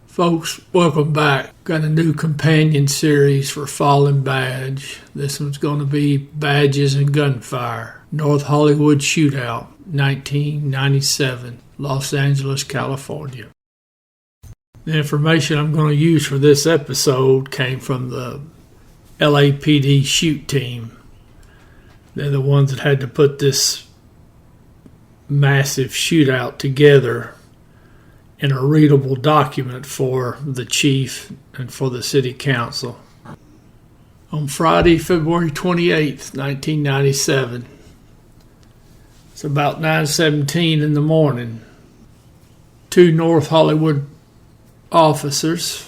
Folks, welcome back. Got a new companion series for Fallen Badge. This one's going to be Badges and Gunfire. North Hollywood Shootout, 1997, Los Angeles, California. The information I'm going to use for this episode came from the LAPD shoot team. They're the ones that had to put this massive shootout together in a readable document for the chief and for the city council. On Friday, February 28th, 1997, it's about 9:17 in the morning, two North Hollywood officers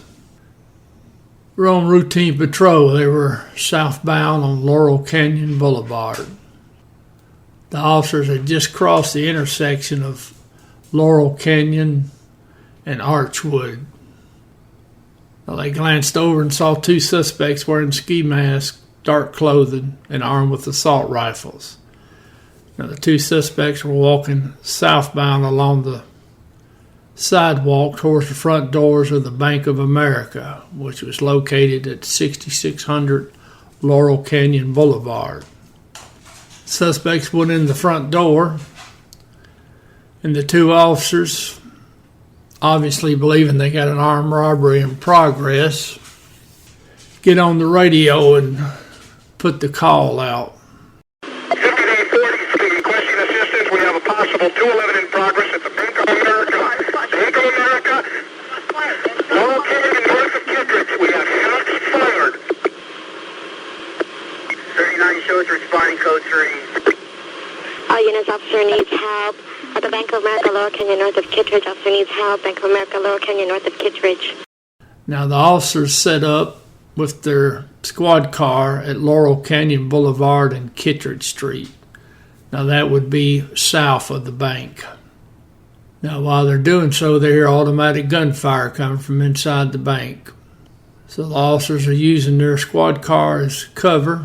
were on routine patrol. They were southbound on Laurel Canyon Boulevard. The officers had just crossed the intersection of Laurel Canyon and Archwood. Well, they glanced over and saw two suspects wearing ski masks, dark clothing, and armed with assault rifles. Now, the two suspects were walking southbound along the sidewalk towards the front doors of the Bank of America, which was located at 6600 Laurel Canyon Boulevard. Suspects went in the front door, and the two officers, obviously believing they got an armed robbery in progress, get on the radio and put the call out. 5840 requesting assistance. We have a possible 211 in progress at the Bank of America. Bank of America, Laurel Canyon north of Kittredge. We have shots fired. 39 shows responding code 3. All units, officer needs help. At the Bank of America, Laurel Canyon, north of Kittredge. Officer needs help. Bank of America, Laurel Canyon, north of Kittredge. Now, the officers set up with their squad car at Laurel Canyon Boulevard and Kittredge Street. Now, that would be south of the bank. Now, while they're doing so, they hear automatic gunfire coming from inside the bank. So the officers are using their squad car as cover,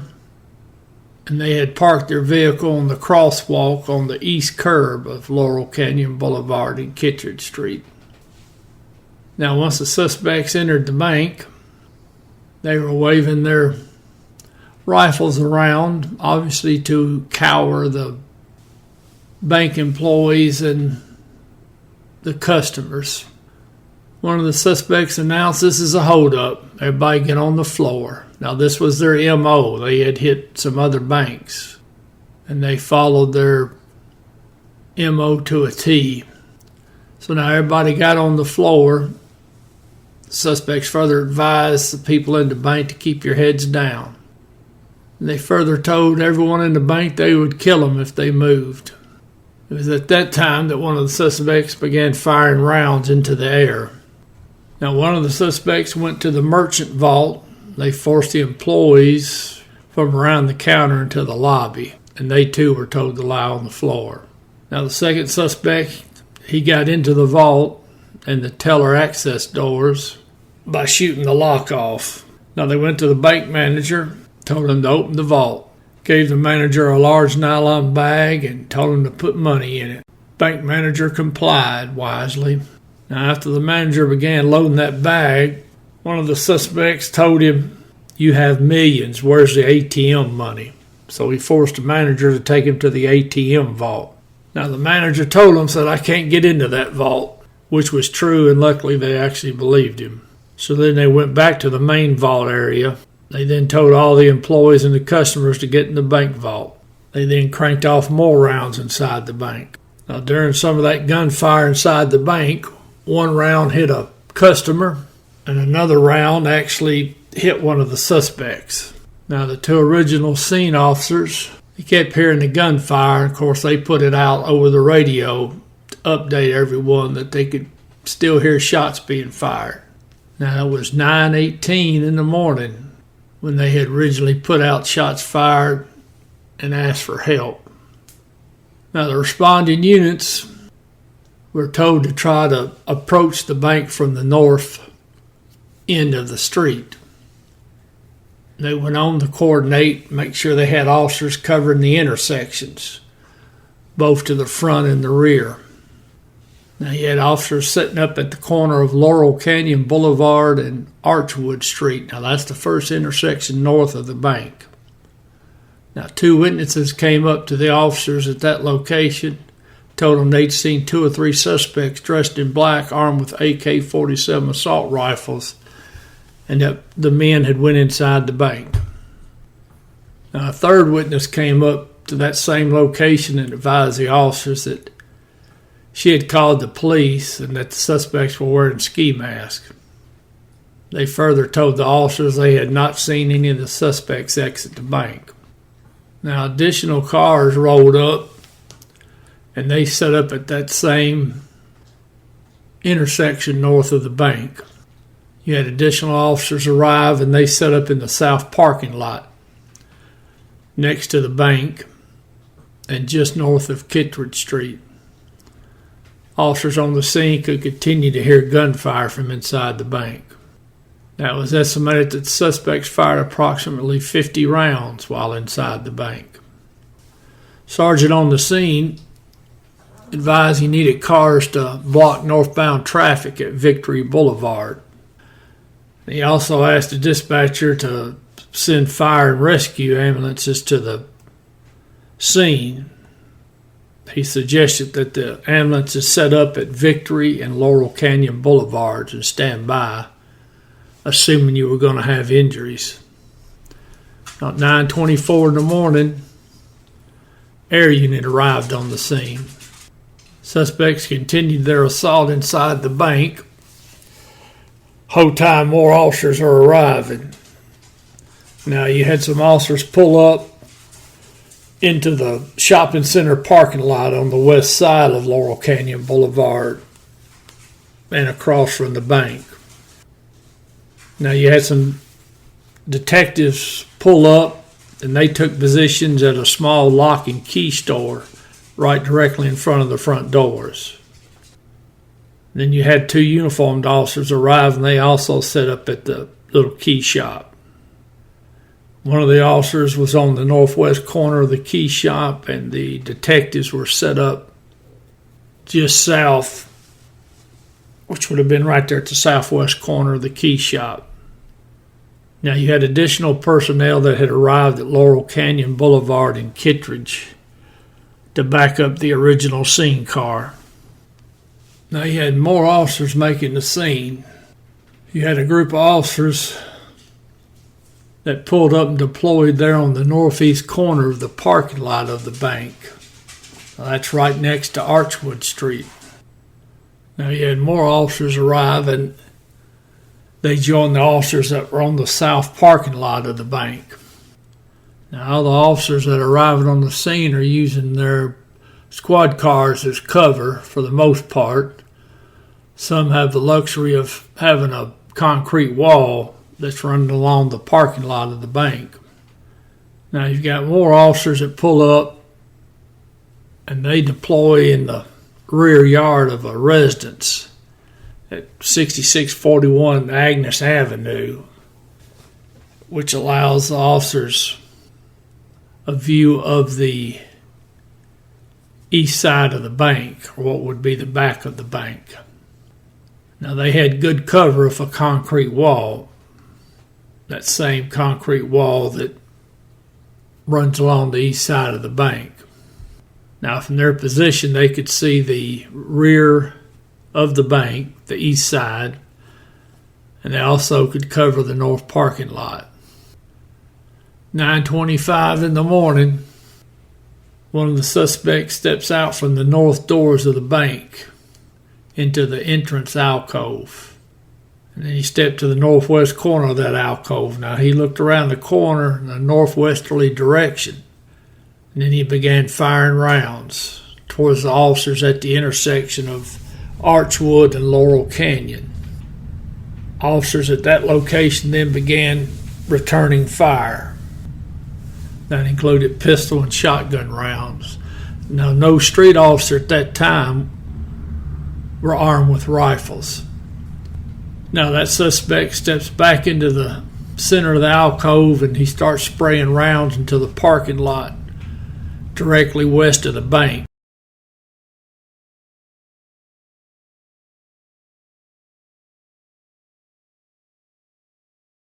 and they had parked their vehicle on the crosswalk on the east curb of Laurel Canyon Boulevard and Kittredge Street. Now, once the suspects entered the bank, they were waving their rifles around, obviously to cower the bank employees and the customers. One of the suspects announced, "This is a holdup. Everybody get on the floor." Now, this was their MO. They had hit some other banks, and they followed their MO to a T. So now everybody got on the floor. The suspects further advised the people in the bank to keep your heads down. And they further told everyone in the bank they would kill them if they moved. It was at that time that one of the suspects began firing rounds into the air. Now, one of the suspects went to the merchant vault. They forced the employees from around the counter into the lobby, and they too were told to lie on the floor. Now, the second suspect, he got into the vault and the teller access doors by shooting the lock off. Now, they went to the bank manager, told him to open the vault, gave the manager a large nylon bag, and told him to put money in it. Bank manager complied wisely. Now, after the manager began loading that bag, one of the suspects told him, "You have millions. Where's the ATM money?" So he forced the manager to take him to the ATM vault. Now, the manager told him, said, "I can't get into that vault," which was true, and luckily they actually believed him. So then they went back to the main vault area. They then told all the employees and the customers to get in the bank vault. They then cranked off more rounds inside the bank. Now, during some of that gunfire inside the bank, one round hit a customer, and another round actually hit one of the suspects. Now, the two original scene officers, they kept hearing the gunfire. Of course, they put it out over the radio to update everyone that they could still hear shots being fired. Now, it was 9:18 in the morning when they had originally put out shots fired and asked for help. Now, the responding units were told to try to approach the bank from the north end of the street. They went on to coordinate, make sure they had officers covering the intersections, both to the front and the rear. Now, you had officers sitting up at the corner of Laurel Canyon Boulevard and Archwood Street. Now, that's the first intersection north of the bank. Now, 2 witnesses came up to the officers at that location, told them they'd seen 2 or 3 suspects dressed in black, armed with AK-47 assault rifles, and that the men had went inside the bank. Now, a 3rd witness came up to that same location and advised the officers that she had called the police and that the suspects were wearing ski masks. They further told the officers they had not seen any of the suspects exit the bank. Now, additional cars rolled up, and they set up at that same intersection north of the bank. You had additional officers arrive, and they set up in the south parking lot next to the bank and just north of Kittredge Street. Officers on the scene could continue to hear gunfire from inside the bank. Now, it was estimated that the suspects fired approximately 50 rounds while inside the bank. Sergeant on the scene advised he needed cars to block northbound traffic at Victory Boulevard. He also asked the dispatcher to send fire and rescue ambulances to the scene. He suggested that the ambulances set up at Victory and Laurel Canyon Boulevards and stand by, assuming you were going to have injuries. At 9:24 in the morning, air unit arrived on the scene. Suspects continued their assault inside the bank. Whole time more officers are arriving. Now, you had some officers pull up into the shopping center parking lot on the west side of Laurel Canyon Boulevard and across from the bank. Now, you had some detectives pull up, and they took positions at a small lock and key store right directly in front of the front doors. Then you had 2 uniformed officers arrive, and they also set up at the little key shop. One of the officers was on the northwest corner of the key shop, and the detectives were set up just south, which would have been right there at the southwest corner of the key shop. Now, you had additional personnel that had arrived at Laurel Canyon Boulevard in Kittredge to back up the original scene car. Now, you had more officers making the scene. You had a group of officers that pulled up and deployed there on the northeast corner of the parking lot of the bank. Now, that's right next to Archwood Street. Now, you had more officers arrive, and they joined the officers that were on the south parking lot of the bank. Now, all the officers that arrived on the scene are using their squad cars as cover for the most part. Some have the luxury of having a concrete wall that's running along the parking lot of the bank. Now, you've got more officers that pull up, and they deploy in the rear yard of a residence at 6641 Agnes Avenue, which allows the officers a view of the east side of the bank, or what would be the back of the bank. Now, they had good cover of a concrete wall, that same concrete wall that runs along the east side of the bank. Now, from their position, they could see the rear of the bank, the east side, and they also could cover the north parking lot. 9:25 in the morning, one of the suspects steps out from the north doors of the bank into the entrance alcove. And then he stepped to the northwest corner of that alcove. Now, he looked around the corner in a northwesterly direction, and then he began firing rounds towards the officers at the intersection of Archwood and Laurel Canyon. Officers at that location then began returning fire. That included pistol and shotgun rounds. Now, no street officer at that time were armed with rifles. Now, that suspect steps back into the center of the alcove, and he starts spraying rounds into the parking lot directly west of the bank.